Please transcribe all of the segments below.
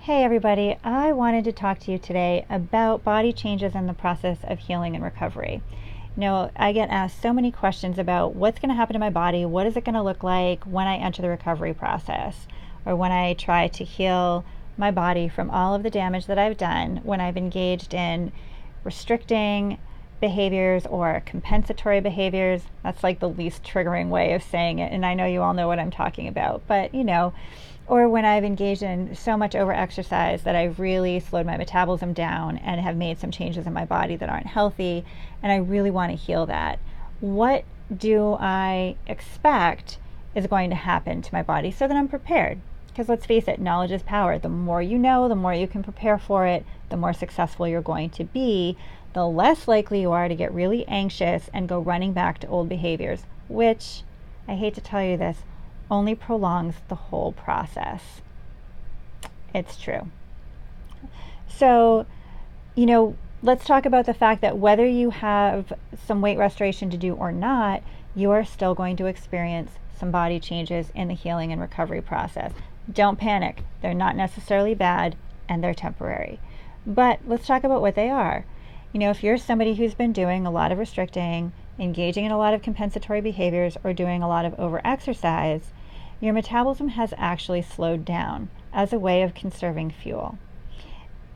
Hey everybody, I wanted to talk to you today about body changes in the process of healing and recovery. I get asked so many questions about what's going to happen to my body, what is it going to look like when I enter the recovery process, or when I try to heal my body from all of the damage that I've done when I've engaged in restricting behaviors or compensatory behaviors. That's like the least triggering way of saying it, and I know you all know what I'm talking about, but or when I've engaged in so much overexercise that I've really slowed my metabolism down and have made some changes in my body that aren't healthy, and I really want to heal that. What do I expect is going to happen to my body so that I'm prepared? Because let's face it, knowledge is power. The more you know, the more you can prepare for it, the more successful you're going to be, the less likely you are to get really anxious and go running back to old behaviors, which, I hate to tell you this, only prolongs the whole process. It's true. So, let's talk about the fact that whether you have some weight restoration to do or not, you are still going to experience some body changes in the healing and recovery process. Don't panic. They're not necessarily bad, and they're temporary. But let's talk about what they are. If you're somebody who's been doing a lot of restricting, engaging in a lot of compensatory behaviors, or doing a lot of overexercise, your metabolism has actually slowed down as a way of conserving fuel.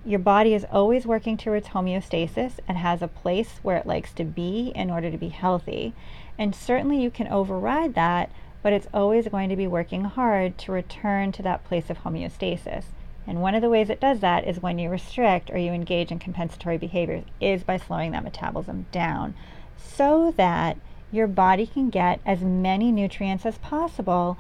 Your body is always working towards homeostasis and has a place where it likes to be in order to be healthy. And certainly you can override that, but it's always going to be working hard to return to that place of homeostasis. And one of the ways it does that is when you restrict or you engage in compensatory behaviors, is by slowing that metabolism down so that your body can get as many nutrients as possible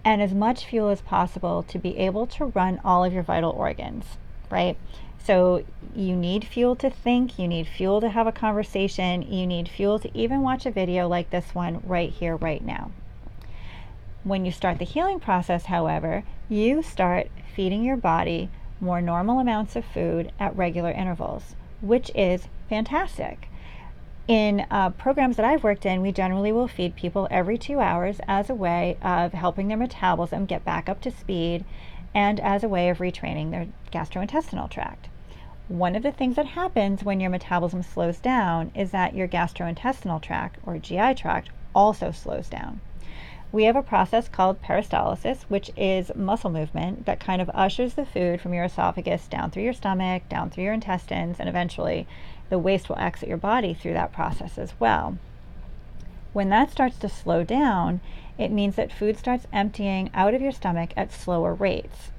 and as much fuel as possible to be able to run all of your vital organs, right? So you need fuel to think, you need fuel to have a conversation, you need fuel to even watch a video like this one right here, right now. When you start the healing process, however, you start feeding your body more normal amounts of food at regular intervals, which is fantastic. In programs that I've worked in, we generally will feed people every 2 hours as a way of helping their metabolism get back up to speed and as a way of retraining their gastrointestinal tract. One of the things that happens when your metabolism slows down is that your gastrointestinal tract, or GI tract, also slows down. We have a process called peristalsis, which is muscle movement that kind of ushers the food from your esophagus down through your stomach, down through your intestines, and eventually the waste will exit your body through that process as well. When that starts to slow down, it means that food starts emptying out of your stomach at slower rates.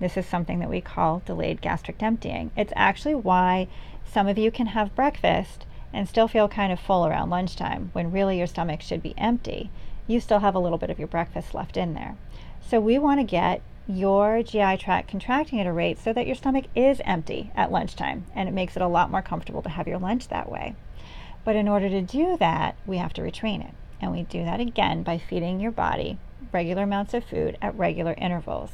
This is something that we call delayed gastric emptying. It's actually why some of you can have breakfast and still feel kind of full around lunchtime, when really your stomach should be empty. You still have a little bit of your breakfast left in there. So we want to get your GI tract contracting at a rate so that your stomach is empty at lunchtime, and it makes it a lot more comfortable to have your lunch that way. But in order to do that, we have to retrain it. And we do that again by feeding your body regular amounts of food at regular intervals.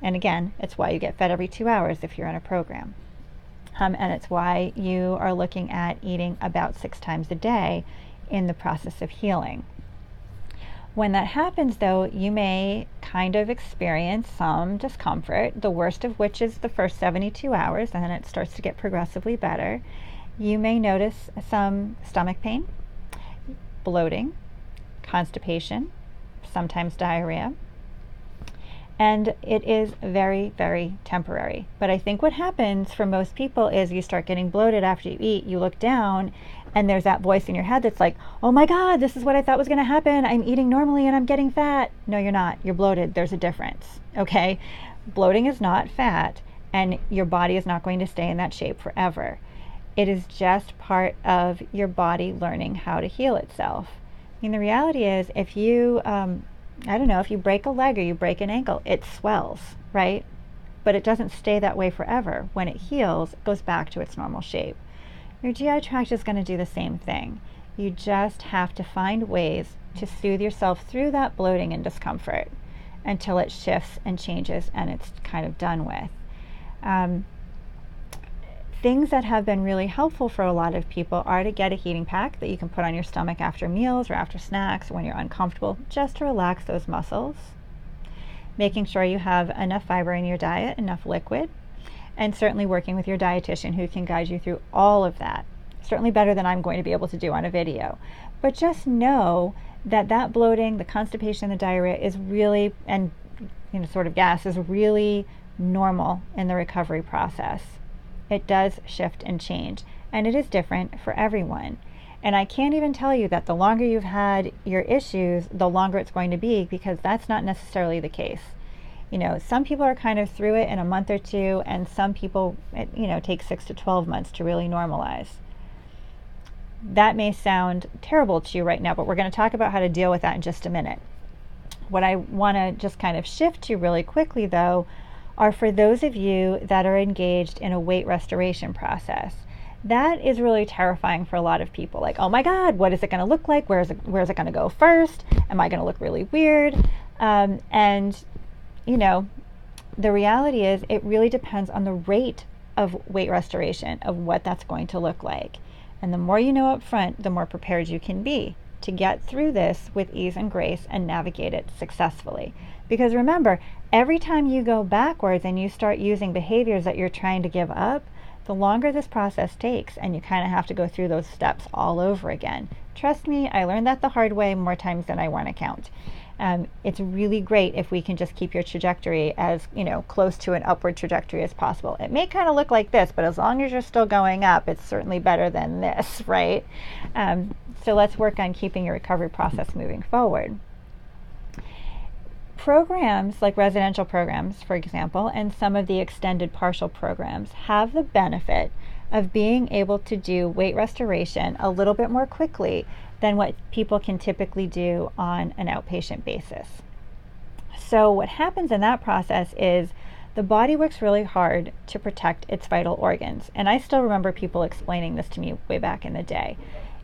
And again, it's why you get fed every 2 hours if you're in a program. And it's why you are looking at eating about 6 times a day in the process of healing. When that happens, though, you may kind of experience some discomfort, the worst of which is the first 72 hours, and then it starts to get progressively better. You may notice some stomach pain, bloating, constipation, sometimes diarrhea, and it is very, very temporary. But I think what happens for most people is you start getting bloated after you eat, you look down, and there's that voice in your head that's like, oh my God, this is what I thought was going to happen. I'm eating normally and I'm getting fat. No, you're not. You're bloated. There's a difference, okay? Bloating is not fat, and your body is not going to stay in that shape forever. It is just part of your body learning how to heal itself. The reality is, if you, if you break a leg or you break an ankle, it swells, right? But it doesn't stay that way forever. When it heals, it goes back to its normal shape. Your GI tract is going to do the same thing. You just have to find ways to soothe yourself through that bloating and discomfort until it shifts and changes and it's kind of done with. Things that have been really helpful for a lot of people are to get a heating pack that you can put on your stomach after meals or after snacks when you're uncomfortable, just to relax those muscles. Making sure you have enough fiber in your diet, enough liquid, and certainly working with your dietitian who can guide you through all of that. Certainly better than I'm going to be able to do on a video. But just know that that bloating, the constipation, the diarrhea is really, and sort of gas is really normal in the recovery process. It does shift and change, and it is different for everyone. And I can't even tell you that the longer you've had your issues, the longer it's going to be, because that's not necessarily the case. Some people are kind of through it in a month or two, and some people, take 6 to 12 months to really normalize. That may sound terrible to you right now, but we're going to talk about how to deal with that in just a minute. What I want to just kind of shift to really quickly, though, are for those of you that are engaged in a weight restoration process. That is really terrifying for a lot of people. Like, oh my God, what is it going to look like? Where is it going to go first? Am I going to look really weird? The reality is it really depends on the rate of weight restoration, of what that's going to look like. And the more you know up front, the more prepared you can be to get through this with ease and grace and navigate it successfully. Because remember, every time you go backwards and you start using behaviors that you're trying to give up, the longer this process takes, and you kind of have to go through those steps all over again. Trust me, I learned that the hard way more times than I want to count. It's really great if we can just keep your trajectory as close to an upward trajectory as possible. It may kind of look like this, but as long as you're still going up, it's certainly better than this, right? So let's work on keeping your recovery process moving forward. Programs like residential programs, for example, and some of the extended partial programs have the benefit of being able to do weight restoration a little bit more quickly than what people can typically do on an outpatient basis. So what happens in that process is the body works really hard to protect its vital organs. And I still remember people explaining this to me way back in the day.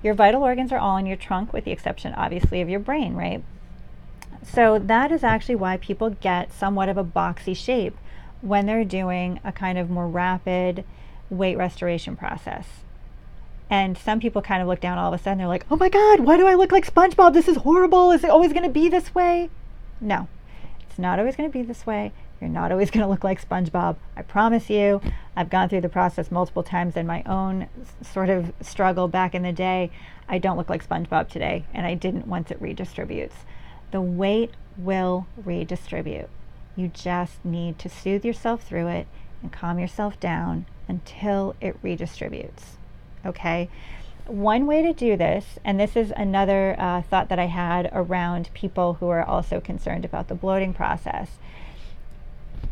Your vital organs are all in your trunk, with the exception, obviously, of your brain, right? So that is actually why people get somewhat of a boxy shape when they're doing a kind of more rapid weight restoration process. And some people kind of look down all of a sudden, they're like, oh my God, why do I look like SpongeBob? This is horrible. Is it always going to be this way? No, it's not always going to be this way. You're not always going to look like SpongeBob. I promise you. I've gone through the process multiple times in my own sort of struggle back in the day. I don't look like SpongeBob today, and I didn't once it redistributes. The weight will redistribute. You just need to soothe yourself through it and calm yourself down until it redistributes. Okay? One way to do this, and this is another thought that I had around people who are also concerned about the bloating process.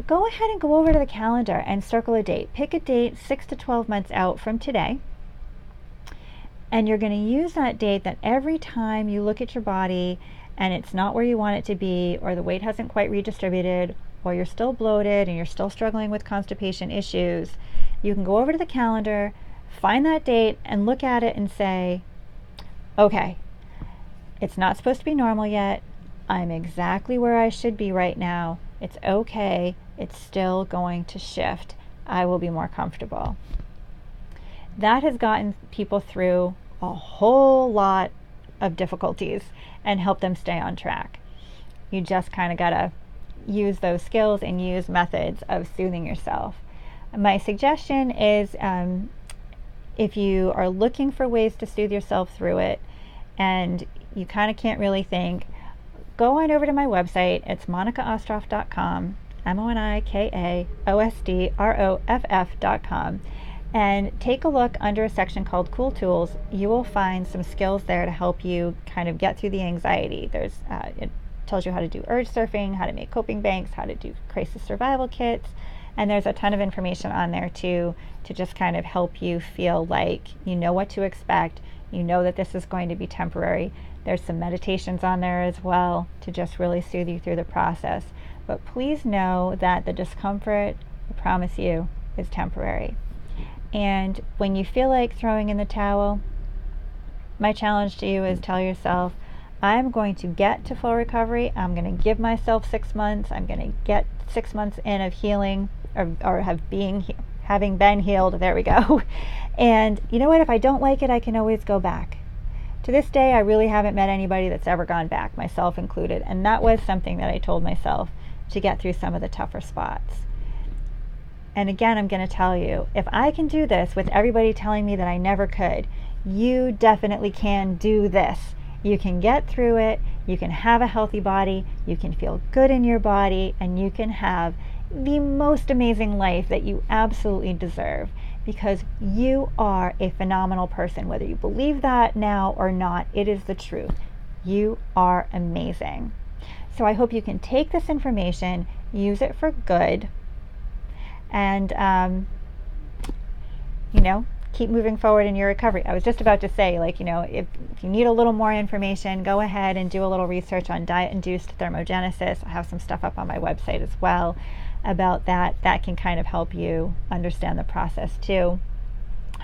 Go ahead and go over to the calendar and circle a date. Pick a date 6 to 12 months out from today. And you're going to use that date that every time you look at your body and it's not where you want it to be, or the weight hasn't quite redistributed, or you're still bloated and you're still struggling with constipation issues, you can go over to the calendar, find that date, and look at it and say, okay, it's not supposed to be normal yet. I'm exactly where I should be right now. It's okay. It's still going to shift. I will be more comfortable. That has gotten people through a whole lot of difficulties and help them stay on track. You just kind of got to use those skills and use methods of soothing yourself. My suggestion is if you are looking for ways to soothe yourself through it and you kind of can't really think, go on over to my website. It's MonicaOstroff.com, MonicaOstroff.com, and take a look under a section called Cool Tools. You will find some skills there to help you kind of get through the anxiety. There's it tells you how to do urge surfing, how to make coping banks, how to do crisis survival kits, and there's a ton of information on there too to just kind of help you feel like you know what to expect, you know that this is going to be temporary. There's some meditations on there as well to just really soothe you through the process. But please know that the discomfort, I promise you, is temporary. And when you feel like throwing in the towel, my challenge to you is tell yourself, I'm going to get to full recovery. I'm going to give myself 6 months. I'm going to get 6 months in of healing or having been healed. There we go. And you know what? If I don't like it, I can always go back. To this day, I really haven't met anybody that's ever gone back, myself included. And that was something that I told myself to get through some of the tougher spots. And again, I'm going to tell you, if I can do this with everybody telling me that I never could, you definitely can do this. You can get through it, you can have a healthy body, you can feel good in your body, and you can have the most amazing life that you absolutely deserve, because you are a phenomenal person. Whether you believe that now or not, it is the truth. You are amazing. So I hope you can take this information, use it for good, and keep moving forward in your recovery. I was just about to say, if you need a little more information, go ahead and do a little research on diet-induced thermogenesis. I have some stuff up on my website as well about that. That can kind of help you understand the process too.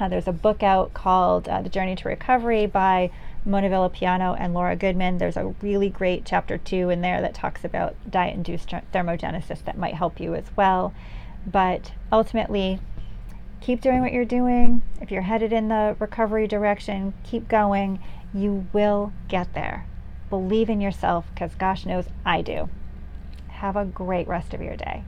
There's a book out called The Journey to Recovery by Mona Villapiano and Laura Goodman. There's a really great chapter 2 in there that talks about diet-induced thermogenesis that might help you as well. But ultimately, keep doing what you're doing. If you're headed in the recovery direction, keep going. You will get there. Believe in yourself, because gosh knows I do. Have a great rest of your day.